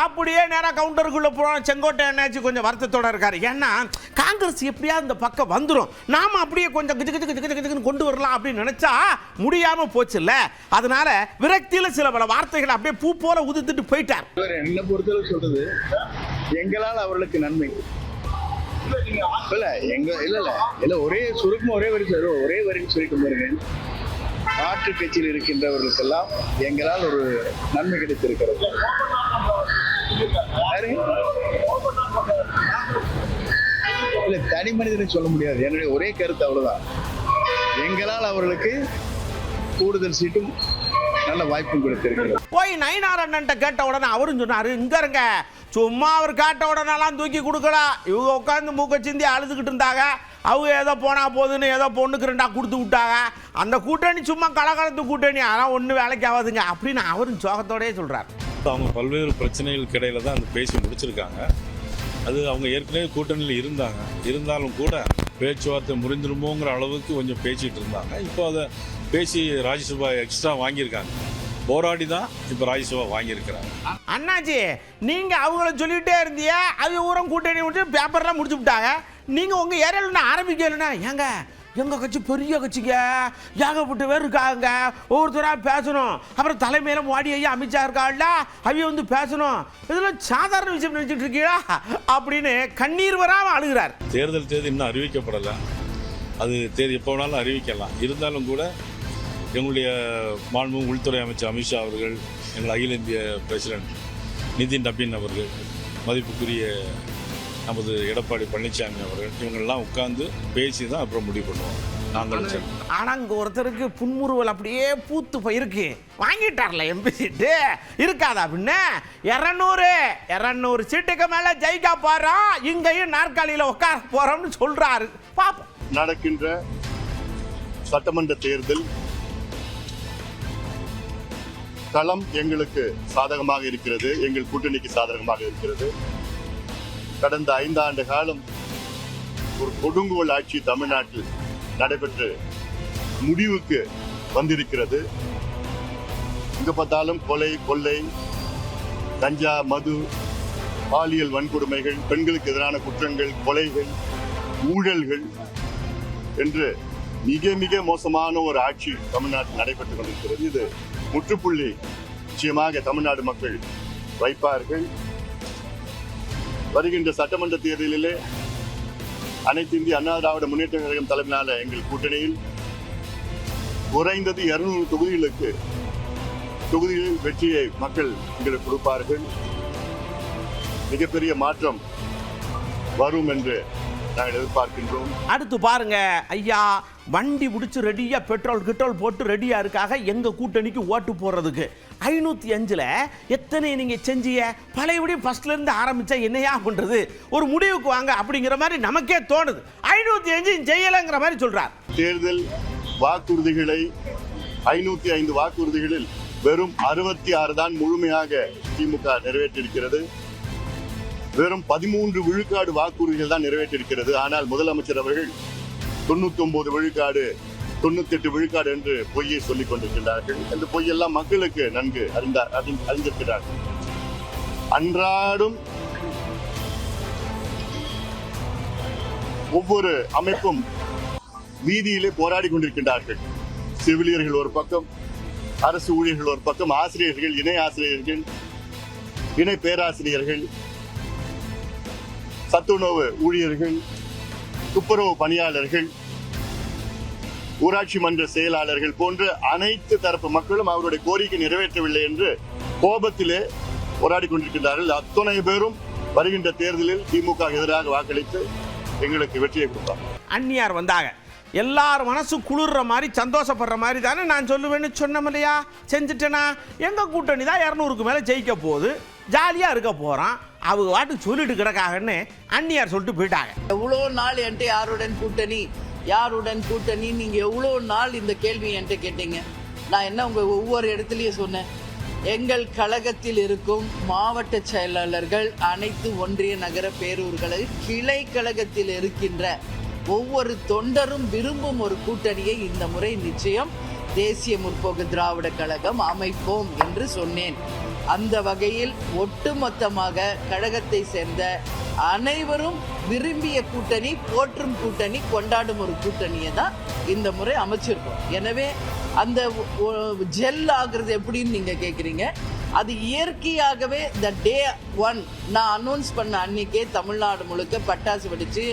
அப்படியே நேராக கவுண்டருக்குள்ளே போகிறோம். செங்கோட்டை என்னாச்சு கொஞ்சம் வருத்தத்தோடு இருக்கார். ஏன்னா காங்கிரஸ் எப்படியாவது இந்த பக்கம் வந்துடும், நாம் அப்படியே கொஞ்சம் கிஜுன்னு கொண்டு வரலாம் அப்படின்னு நினச்சா முடியாமல் போச்சுல்ல. அதனால விரக்தியில் சில பல வார்த்தைகள் அப்படியே பூ போல உதிர்த்துட்டு போயிட்டார். என்ன பொறுத்தவரை சொல்றது எங்களால் அவர்களுக்கு நன்மை இல்ல ஒரே சுருக்கமா ஒரே வரி சொல்லிட்டு பாருங்க. மாற்று கட்சியில் இருக்கின்றவர்களுக்கெல்லாம் எங்களால் ஒரு நன்மை கிடைத்திருக்கிறது. இல்ல தனி மனிதனை சொல்ல முடியாது, என்னுடைய ஒரே கருத்து அவ்வளவுதான். எங்களால் அவர்களுக்கு கூடுதல் சீட்டும் நல்ல வாய்ப்பும் கொடுத்திருக்கிறது. போய் நயினார் அண்ணன்ட்ட கேட்ட உடனே அவரும் சொன்னாரு, இங்க இருங்க, சும்மா அவர் கேட்ட உடனெல்லாம் தூக்கி கொடுக்கலாம். இவங்க உட்காந்து மூக்க சிந்தி அழுதுகிட்டு இருந்தாங்க. அவங்க ஏதோ போனா போதுன்னு ஏதோ பொண்ணுக்கு 2 கொடுத்து விட்டாங்க. அந்த கூட்டணி சும்மா கலகலத்து கூட்டணி, ஆனால் ஒன்றும் வேலைக்கு ஆகாதுங்க அப்படின்னு அவரும் சோகத்தோடய சொல்றாரு. அவங்க பல்வேறு பிரச்சனைகளுக்கு இடையில தான் அந்த பேசி முடிச்சிருக்காங்க. அது அவங்க ஏற்கனவே கூட்டணியில் இருந்தாலும் கூட பேச்சுவார்த்தை முறிந்துருமோங்கிற அளவுக்கு கொஞ்சம் பேசிட்டு இருந்தாங்க. இப்போ அதை பேசி ராஜ்யசபா எக்ஸ்ட்ரா வாங்கியிருக்காங்க. போராடி தான் இப்போ ராஜ்யசபா வாங்கியிருக்கிறாங்க. அண்ணாச்சி, நீங்க அவங்கள சொல்லிட்டே இருந்தீங்க, அது ஊரம் கூட்டணி விட்டு பேப்பர்லாம் முடிச்சு விட்டாங்க. நீங்க உங்க ஏரியாவில் ஆரம்பிக்கலன்னா ஏங்க, எங்க கட்சி பெரிய கட்சிங்க, ஏகப்பட்ட பேர் இருக்காங்க, ஒவ்வொருத்தராக பேசணும். அப்புறம் தலைமையில மோடி ஐயா அமித்ஷா இருக்காள்ல, அவைய வந்து பேசணும். இதெல்லாம் சாதாரண விஷயம் நினைச்சிட்டு இருக்கீங்களா அப்படின்னு கண்ணீர் வராமல் அழுகிறார். தேர்தல் தேதி இன்னும் அறிவிக்கப்படலை. அது தேதி எப்போ வேணாலும் அறிவிக்கலாம். இருந்தாலும் கூட எங்களுடைய மாண்பு உள்துறை அமைச்சர் அமித்ஷா அவர்கள், எங்கள் அகில இந்திய பிரசிடென்ட் நிதின் நபீன் அவர்கள், மதிப்புக்குரிய நமது எடப்பாடி பழனிசாமி அவர்கள், இவங்கெல்லாம் உட்கார்ந்து பேசி தான் அப்புறம் முடிவு பண்ணுவோம். நாங்கள் ஆனால் இங்கே ஒருத்தருக்கு புன்முறுவல் அப்படியே பூத்து போயிருக்கு. வாங்கிட்டார்ல எம்பி சீட்டு, இருக்காதா அப்படின்னு 200 சீட்டுக்கு மேலே ஜெயிக்கா பாரா, இங்கேயும் நாற்காலியில் உட்கார போகிறோம்னு சொல்கிறாரு. பாப்போம். நடக்கின்ற சட்டமன்ற தேர்தல் களம் எங்களுக்கு சாதகமாக இருக்கிறது, எங்கள் கூட்டணிக்கு சாதகமாக இருக்கிறது. கடந்த 5 ஆண்டு காலம் ஒரு கொடுங்கோல் ஆட்சி தமிழ்நாட்டில் நடைபெற்று முடிவுக்கு வந்திருக்கிறது. இங்க பார்த்தாலும் கொலை, கொள்ளை, கஞ்சா, மது, பாலியல் வன்கொடுமைகள், பெண்களுக்கு எதிரான குற்றங்கள், கொலைகள், ஊழல்கள் என்று மிக மிக மோசமான ஒரு ஆட்சி தமிழ்நாட்டில் நடைபெற்றுக் கொண்டிருக்கிறது. இது முற்றுப்புள்ளி நிச்சயமாக தமிழ்நாடு மக்கள் வைப்பார்கள். வருகின்ற சட்டமன்ற தேர்தலிலே அனைத்து இந்திய அண்ணா திராவிட முன்னேற்ற கழகம் தலைமையிலான எங்கள் கூட்டணியில் குறைந்தது 200 தொகுதிகளில் வெற்றியை மக்கள் எங்களுக்கு கொடுப்பார்கள். மிகப்பெரிய மாற்றம் வரும் என்று நாங்கள் எதிர்பார்க்கின்றோம். அடுத்து பாருங்க ஐயா, வண்டி முடிச்சு ரெடியா பெட்ரோல் போட்டு ரெடியா இருக்காக எங்க கூட்டணிக்கு ஓட்டு போடுறதுக்கு. 505ல் எத்தனை நீங்க செஞ்சீங்க, பழையபடி ஃபர்ஸ்ட்ல இருந்து ஆரம்பிச்சா என்னையா பண்றது, ஒரு முடிவுக்கு வாங்க அப்படிங்கிற மாதிரி நமக்கே தோணுது. 505 செய்யலைங்கிற மாதிரி சொல்றார். தேர்தல் வாக்குறுதிகளை 505 வாக்குறுதிகளில் வெறும் 66 தான் முழுமையாக திமுக நிறைவேற்றியிருக்கிறது. வெறும் 13 விழுக்காடு வாக்குறுதிகள் தான் நிறைவேற்றிருக்கிறது. ஆனால் முதலமைச்சர் அவர்கள் 99 விழுக்காடு 98 விழுக்காடு என்று பொய்யை சொல்லிக் கொண்டிருக்கிறார்கள். அந்த பொய்யெல்லாம் மக்களுக்கு நன்கு அறிந்திருக்கிறார்கள். அன்றாடும் ஒவ்வொரு அமைப்பும் வீதியிலே போராடி கொண்டிருக்கின்றார்கள். செவிலியர்கள் ஒரு பக்கம், அரசு ஊழியர்கள் ஒரு பக்கம், ஆசிரியர்கள், இணை ஆசிரியர்கள், இணை பேராசிரியர்கள், சத்துணவு ஊழியர்கள், துப்புரவு பணியாளர்கள், ஊராட்சி மன்ற செயலாளர்கள் போன்ற அனைத்து தரப்பு மக்களும் அவருடைய கோரிக்கை நிறைவேற்றவில்லை என்று கோபத்திலே போராடி கொண்டிருக்கிறார்கள். அத்தனை பேரும் வருகின்ற தேர்தலில் திமுக எதிராக வாக்களித்து எங்களுக்கு வெற்றியை கொடுத்தாங்க. அந்நியார் வந்தாங்க, எல்லாரும் மனசு குளிர்ற மாதிரி சந்தோஷப்படுற மாதிரி தானே நான் சொல்லுவேன்னு சொன்னோம் இல்லையா, செஞ்சுட்டேனா. எங்கள் கூட்டணி தான் 200க்கு மேலே ஜெயிக்க போகுது, ஜாலியாக இருக்க போகிறான், அவங்க வாட்டுக்கு சொல்லிட்டு கிடக்காங்கன்னு அந்நியார் சொல்லிட்டு போயிட்டாங்க. எவ்வளோ நாள் என்கிட்ட யாருடன் கூட்டணி நீங்கள் எவ்வளோ நாள் இந்த கேள்வி என்கிட்ட கேட்டீங்க. நான் என்ன உங்கள் ஒவ்வொரு இடத்துலையும் சொன்னேன், எங்கள் கழகத்தில் இருக்கும் மாவட்ட செயலாளர்கள் அனைத்து ஒன்றிய நகர பேரூர்களில் கிளை கழகத்தில் இருக்கின்ற ஒவ்வொரு தொண்டரும் விரும்பும் ஒரு கூட்டணியை இந்த முறை நிச்சயம் தேசிய முற்போக்கு திராவிட கழகம் அமைப்போம் என்று சொன்னேன். அந்த வகையில் ஒட்டுமொத்தமாக கழகத்தை சேர்ந்த அனைவரும் விரும்பிய கூட்டணி, போற்றும் கூட்டணி, கொண்டாடும் ஒரு கூட்டணியை தான் இந்த முறை அமைச்சிருக்கோம். எனவே அந்த ஜெல் ஆகுறது எப்படின்னு நீங்க கேட்குறீங்க. அது இயற்கையாகவே இந்த டே 1 நான் அனௌன்ஸ் பண்ண அன்னைக்கே தமிழ்நாடு முழுக்க பட்டாசு வெடிச்சு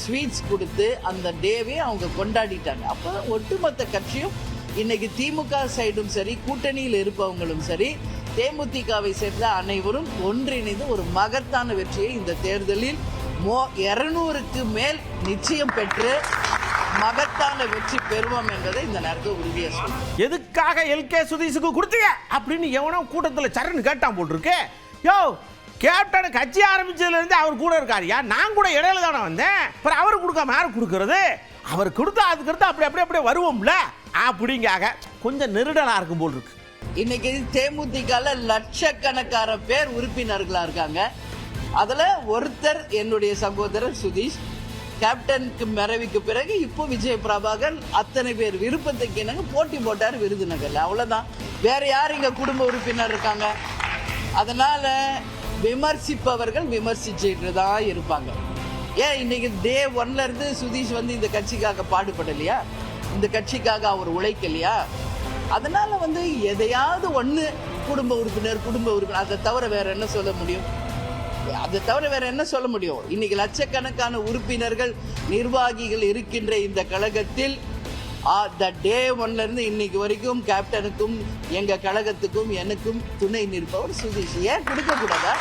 ஸ்வீட்ஸ் கொடுத்து அந்த டேவே அவங்க கொண்டாடிட்டாங்க. அப்போ ஒட்டுமொத்த கட்சியும் இன்னைக்கு திமுக சைடும் சரி, கூட்டணியில் இருப்பவங்களும் சரி, தேமுதிகவை சேர்ந்த அனைவரும் ஒன்றிணைந்து ஒரு மகத்தான வெற்றியை இந்த தேர்தலில் 200க்கு மேல் நிச்சயம் பெற்று மகத்தான வெற்றி பெறுவோம் என்பதை இந்த நேரத்தில் உறுதியாக சொல்லுவோம். எதுக்காக எல்கே சுதீஷுக்கு கொடுத்தீங்க அப்படின்னு எவனோ கூட்டத்தில் சரணு கேட்டான் போட்டிருக்கு. யோ, கேப்டன் கட்சி ஆரம்பிச்சதுல இருந்து அவர் கூட இருக்காருயா. நான் கூட இடையில தானே வந்தேன். அப்புறம் அவர் கொடுக்காம யாரும் கொடுக்கறது? அவர் கொடுத்தா அதுக்கு அடுத்து அப்படியே வருவோம்ல அப்படிங்காக கொஞ்சம் நெருடலா இருக்கும் போல் இருக்கு. இன்னைக்கு தேமுதிகல லட்சக்கணக்கான பேர் உறுப்பினர்களா இருக்காங்க. அதுல ஒருத்தர் என்னுடைய சகோதரர் சுதீஷ். கேப்டனுக்கு மறைவுக்கு பிறகு இப்போ விஜய் பிரபாகர் அத்தனை பேர் விருப்பத்துக்கு என்னங்க போட்டி போட்டார் விருதுநகர்ல. அவ்வளவுதான். வேற யார் இங்க குடும்ப உறுப்பினர் இருக்காங்க? அதனால விமர்சிப்பவர்கள் விமர்சிச்சுட்டு தான் இருப்பாங்க. ஏன் இன்னைக்கு டே 1ல இருந்து சுதீஷ் வந்து இந்த கட்சிக்காக பாடுபடலையா? இந்த கட்சிக்காக அவர் உழைக்கலையா? அதனால எதையாவது ஒன்று குடும்ப உறுப்பினர் அதை தவிர வேற என்ன சொல்ல முடியும்? இன்னைக்கு லட்சக்கணக்கான உறுப்பினர்கள், நிர்வாகிகள் இருக்கின்ற இந்த கழகத்தில் டே 1ல இருந்து இன்னைக்கு வரைக்கும் கேப்டனுக்கும் எங்க கழகத்துக்கும் எனக்கும் துணை நிற்பவர் சுதீஷ். ஏன் கொடுக்க கூடாதா?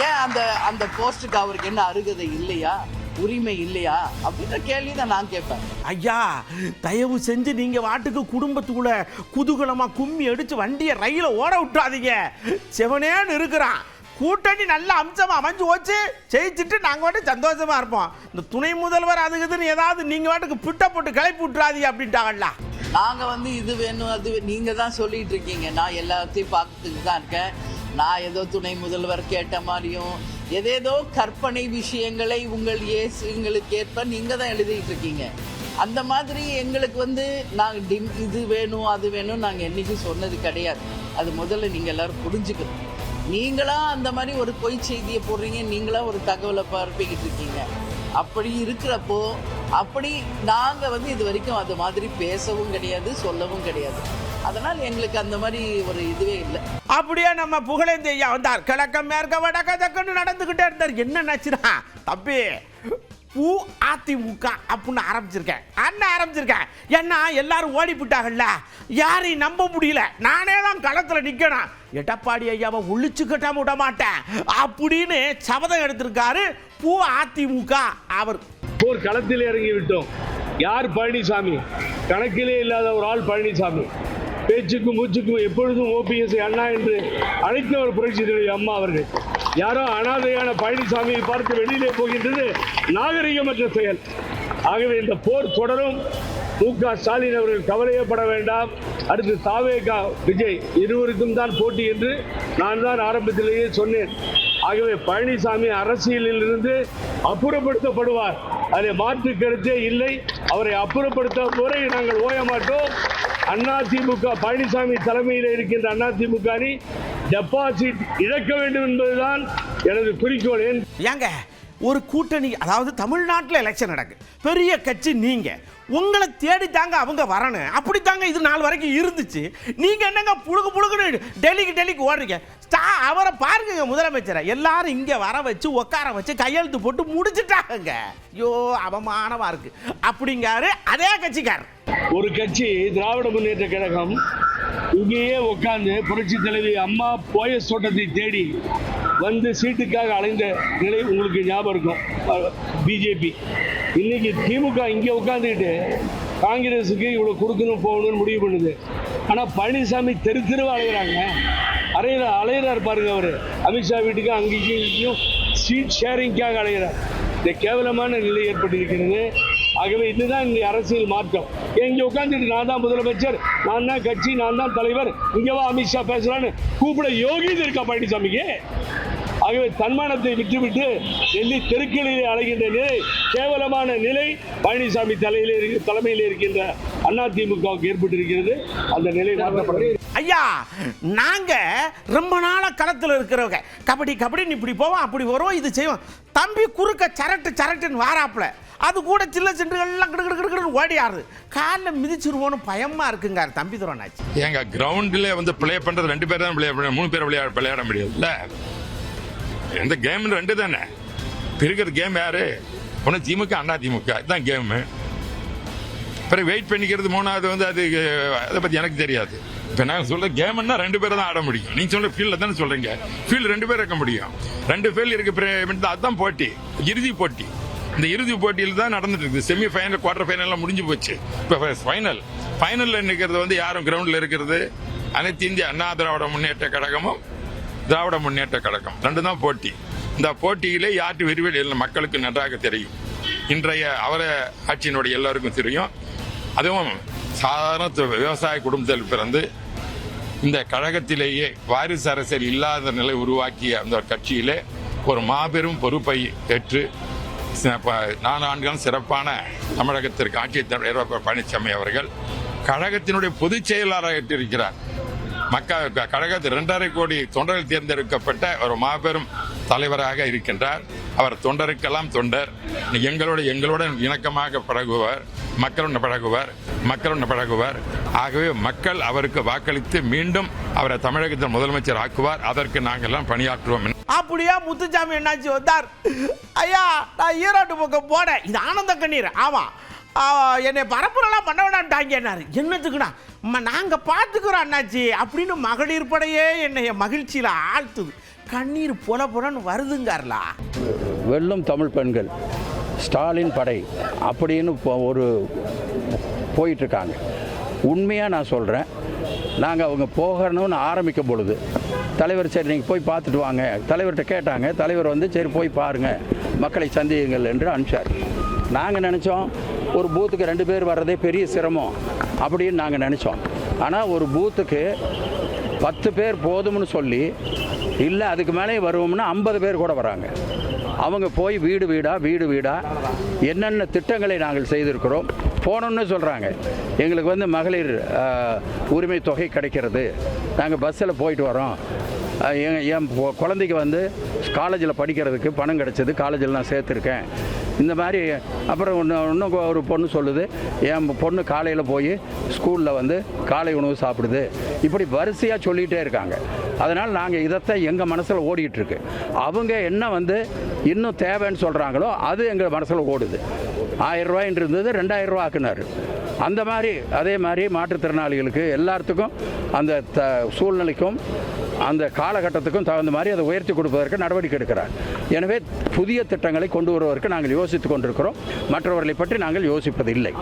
ஏன் அந்த போஸ்டுக்கு அவருக்கு என்ன அருகதை இல்லையா, உரிமை இல்லையா அப்படின்ற கேள்வி தான் நான் கேட்பேன். ஐயா, தயவு செஞ்சு நீங்க வாட்டுக்கு குடும்பத்துக்குள்ள குதூகலமா கும்மி அடிச்சு வண்டியை ரயில ஓட விட்டுறாதீங்க. செவனேன்னு இருக்கிறான். கூட்டணி நல்ல அம்சமா அமைஞ்சு போச்சு, ஜெயிச்சுட்டு நாங்க வாட்டு சந்தோஷமா இருப்போம். இந்த துணை முதல்வர் அதுக்குதுன்னு ஏதாவது நீங்க வாட்டுக்கு பிட்ட போட்டு கிளப்பி விட்டுறாதீங்க அப்படின்ட்டாங்கல்ல. நாங்க இது வேணும் அது நீங்க தான் சொல்லிட்டு இருக்கீங்க. நான் எல்லாத்தையும் பார்த்துட்டு தான் இருக்கேன். நான் ஏதோ துணை முதல்வர் கேட்ட மாதிரியும் ஏதேதோ கற்பனை விஷயங்களை உங்களுக்கு ஏற்ப நீங்க தான் எழுதிட்டு இருக்கீங்க. அந்த மாதிரி எங்களுக்கு நாங்கள் இது வேணும் அது வேணும் நாங்கள் என்னைக்கும் சொன்னது கிடையாது. அது முதல்ல நீங்கள் எல்லாரும் புரிஞ்சுக்கணும். நீங்களா அந்த மாதிரி ஒரு பொய் செய்தியை போடுறீங்க, நீங்களா ஒரு தகவலை பரப்பிக்கிட்டு இருக்கீங்க. அப்படி இருக்கிறப்போ அப்படி நாங்கள் இது வரைக்கும் அது மாதிரி பேசவும் கிடையாது, சொல்லவும் கிடையாது. அதனால் எங்களுக்கு அந்த மாதிரி ஒரு இதுவே இல்லை. அப்படியே நம்ம புகழேந்தி ஐயா வந்தார். கிழக்கம் மேற்க வடக்க தக்கன்னு நடந்துகிட்டே இருந்தார். என்ன நினைச்சுனா தம்பி பூ அதிமுக அப்படின்னு ஆரம்பிச்சிருக்கேன். ஏன்னா எல்லாரும் ஓடி போட்டாங்கல்ல, யாரையும் நம்ப முடியல. நானே தான் களத்தில் நிற்கணும், எடப்பாடி ஐயாவை ஒழிச்சு கட்டாம விட மாட்டேன் அப்படின்னு சபதம் எடுத்திருக்காரு பூ அதிமுக. அவர் போர் களத்தில் இறங்கி விட்டோம். யார் பழனிசாமி? கணக்கிலே இல்லாத ஒரு ஆள் பழனிசாமி. பேச்சுக்கும் மூச்சுக்கும் எப்பொழுதும் OPS அண்ணா என்று அழைத்தவர் புரட்சி தலைவி அம்மா அவர்கள். யாரோ அனாதையான பழனிசாமியை பார்த்து வெளியிலே போகின்றது நாகரிகமற்ற செயல். ஆகவே இந்த போர் தொடரும். மு.க. ஸ்டாலின் அவர்கள் கவலையப்பட வேண்டாம். அடுத்து தாவேகா, விஜய் இருவருக்கும் தான் போட்டி என்று நான் தான் ஆரம்பத்திலேயே சொன்னேன். ஆகவே பழனிசாமி அரசியலில் இருந்து அப்புறப்படுத்தப்படுவார். அதில் மாற்று கருத்தே இல்லை. அவரை அப்புறப்படுத்த வரை நாங்கள் ஓய மாட்டோம். அதிமுக பழனிசாமி தலைமையில் இருக்கின்ற அதிமுக அணி டெபாசிட் இழக்க வேண்டும் என்பதுதான் எனது குறிக்கோள். ஏங்க ஒரு கூட்டணி, அதாவது தமிழ்நாட்டில் எலெக்ஷன் நடக்கு, பெரிய கட்சி நீங்க, உங்களை தேடித்தாங்க அவங்க வரணும். அப்படித்தாங்க இது நாள் வரைக்கும் இருந்துச்சு. நீங்க என்னங்க புழுகுன்னு டெல்லிக்கு ஓடுறீங்க? அவரை பாருங்க, முதலமைச்சரை எல்லாரும் இங்க வர வச்சு உட்கார வச்சு கையெழுத்து போட்டு முடிச்சுட்டாங்க. ஐயோ அவமானமா இருக்கு அப்படிங்காரு அதே கட்சிக்காரர். ஒரு கட்சி திராவிட முன்னேற்ற கழகம் இங்கேயே உட்கார்ந்து புரட்சி தலைவி அம்மா போயஸ் தோட்டத்தை தேடி வந்து சீட்டுக்காக அலைந்த நிலை உங்களுக்கு ஞாபகம் இருக்கும். பிஜேபி இன்னைக்கு திமுக இங்கே உட்காந்துக்கிட்டு காங்கிரஸுக்கு இவ்வளோ கொடுக்கணும் போகணும்னு முடிவு பண்ணுது. ஆனால் பழனிசாமி தெருவா அலைகிறாங்க. அலைகிறார் பாருங்க. அவர் அமித்ஷா வீட்டுக்கு அங்கேயும் இங்கேயும் சீட் ஷேரிங்காக அலைகிறார். இந்த கேவலமான நிலை ஏற்பட்டிருக்கிறது. ஆகவே இதுதான் இந்த அரசியல் மாற்றம். இங்கே உட்காந்துட்டு நான் தான் முதலமைச்சர், நான் தான் கட்சி, நான் தான் தலைவர், இங்கேவா அமித்ஷா பேசுறான்னு கூப்பிட யோகியது இருக்கா பழனிசாமிக்கு? ஆகவே தன்மானத்தை விட்டுவிட்டு டெல்லி தெருக்களிலே அலைகின்ற நிலை, கேவலமான நிலை பழனிசாமி தலைமையில் இருக்கின்ற அதிமுகவுக்கு ஏற்பட்டிருக்கிறது. அந்த நிலை மாற்றப்பட ஐயா, நாங்க ரொம்ப நாளா களத்தில் இருக்கிறவங்க. கபடி கபடின்னு இப்படி போவோம், அப்படி வரும், இது செய்வோம். தம்பி குறுக்க சரட்டுன்னு வாராப்புல, அது கூட சில்ல சென்றுகள்லாம் கிடுக்கிட்டு ஓடி ஆடுது. காலில் மிதிச்சிருவோன்னு பயமா இருக்குங்க தம்பி துரோனாச்சு. எங்க கிரவுண்டில் வந்து பிளே பண்றது 2 பேர் தான் விளையாட, 3 பேர் விளையாட முடியாதுல்ல. எந்த கேம் 2 தானே பிரிக்கிற கேம். யாரு ஒன்று திமுக, அதிமுக, இதுதான் கேமு. பிறகு வெயிட் பண்ணிக்கிறது 3வது வந்து அது அதை பற்றி எனக்கு தெரியாது. இப்போ நான் சொல்ற கேம்னா 2 பேர் தான் ஆட முடியும். நீங்கள் சொல்ற ஃபீல்டில் தானே சொல்றீங்க. ஃபீல்டு 2 பேர் இருக்க முடியும். 2 ஃபீல்டு இருக்கு. அதுதான் போட்டி, இறுதி போட்டி. இந்த இறுதி போட்டியில் தான் நடந்துட்டு இருக்குது. செமி ஃபைனல், குவார்டர் ஃபைனல்லாம் முடிஞ்சு போச்சு. இப்போ ஃபைனலில் நிற்கிறது வந்து யாரும் கிரவுண்டில் இருக்கிறது அனைத்து இந்திய அண்ணா திராவிட முன்னேற்ற கழகமும் திராவிட முன்னேற்ற கழகம் 2 தான் போட்டி. இந்த போட்டியிலே யாற்று விரிவில் மக்களுக்கு நன்றாக தெரியும். இன்றைய அவர ஆட்சியினுடைய எல்லாருக்கும் தெரியும். அதுவும் சாதாரண விவசாய குடும்பத்தில் பிறந்து இந்த கழகத்திலேயே வாரிசு அரசியல் இல்லாத நிலை உருவாக்கிய அந்த கட்சியிலே ஒரு மாபெரும் பொறுப்பை ஏற்று 4 ஆண்டுகள் சிறப்பான தமிழகத்திற்கு ஆட்சியை எடப்பாடி பழனிசாமி அவர்கள் கழகத்தினுடைய பொதுச் செயலாளராக ஏற்றிருக்கிறார். கழகத்தில் 2.5 கோடி தொண்டர்கள் தேர்ந்தெடுக்கப்பட்ட ஒரு மாபெரும் தலைவராக இருக்கின்றார். அவர் தொண்டருக்கெல்லாம் தொண்டர். எங்களுடன் இணக்கமாக பழகுவார், மக்களுடன் பழகுவார். ஆகவே மக்கள் அவருக்கு வாக்களித்து மீண்டும் அவரை தமிழகத்தில் முதலமைச்சர் ஆக்குவார். அதற்கு நாங்கள் எல்லாம் பணியாற்றுவோம். அப்படியா முத்துசாமி என்னாச்சு வந்தார். ஐயா, நான் ஈரோட்டு பக்கம் போனேன். இது ஆனந்த கண்ணீர். ஆமா, என்னை பரப்புரெல்லாம் பண்ண வேண்டாம்ட்டாங்க. என்னத்துக்குண்ணா நாங்கள் பார்த்துக்கிறோம் அண்ணாச்சி அப்படின்னு மகளிர் படையே என்னை மகிழ்ச்சியில் ஆழ்த்துது. கண்ணீர் புலன்னு வருதுங்கார்லா. வெல்லும் தமிழ் பெண்கள், ஸ்டாலின் படை அப்படின்னு ஒரு போயிட்டுருக்காங்க. உண்மையாக நான் சொல்கிறேன், நாங்கள் அவங்க போகணும்னு ஆரம்பிக்கும் பொழுது தலைவர் சரி நீங்கள் போய் பார்த்துட்டு வாங்க, தலைவர்கிட்ட கேட்டாங்க. தலைவர் வந்து சரி போய் பாருங்கள், மக்களை சந்தியுங்கள் என்று அனுப்பிச்சார். நாங்கள் நினச்சோம் ஒரு பூத்துக்கு 2 பேர் வர்றதே பெரிய சிரமம் அப்படின்னு நாங்கள் நினச்சோம். ஆனால் ஒரு பூத்துக்கு 10 பேர் போதும்னு சொல்லி, இல்லை அதுக்கு மேலே வருவோம்னா 50 பேர் கூட வராங்க. அவங்க போய் வீடு வீடாக என்னென்ன திட்டங்களை நாங்கள் செய்திருக்கிறோம் போகணுன்னு சொல்கிறாங்க. எங்களுக்கு வந்து மகளிர் உரிமை தொகை கிடைக்கிறது, நாங்கள் பஸ்ஸில் போயிட்டு வரோம், என் குழந்தைக்கு வந்து காலேஜில் படிக்கிறதுக்கு பணம் கிடச்சிது, காலேஜில் நான் சேர்த்துருக்கேன், இந்த மாதிரி. அப்புறம் இன்னும் ஒரு பொண்ணு சொல்லுது, என் பொண்ணு காலையில் போய் ஸ்கூலில் வந்து காலை உணவு சாப்பிடுது. இப்படி வரிசையாக சொல்லிகிட்டே இருக்காங்க. அதனால் நாங்கள் இதைத்தான் எங்கள் மனசில் ஓடிட்டுருக்கு. அவங்க என்ன வந்து இன்னும் தேவைன்னு சொல்கிறாங்களோ அது எங்கள் மனசில் ஓடுது. 1000 ரூபாயின்னு இருந்தது 2000 ரூபா ஆக்குனார். அந்த மாதிரி அதே மாதிரி மாற்றுத்திறனாளிகளுக்கு எல்லாத்துக்கும் அந்த சூழ்நிலைக்கும் அந்த காலகட்டத்துக்கும் தகுந்த மாதிரி அதை உயர்த்தி கொடுப்பதற்கு நடவடிக்கை எடுக்கிறார். எனவே புதிய திட்டங்களை கொண்டு வருவதற்கு நாங்கள் யோசித்து கொண்டிருக்கிறோம். மற்றவர்களை பற்றி நாங்கள் யோசிப்பதில்லை.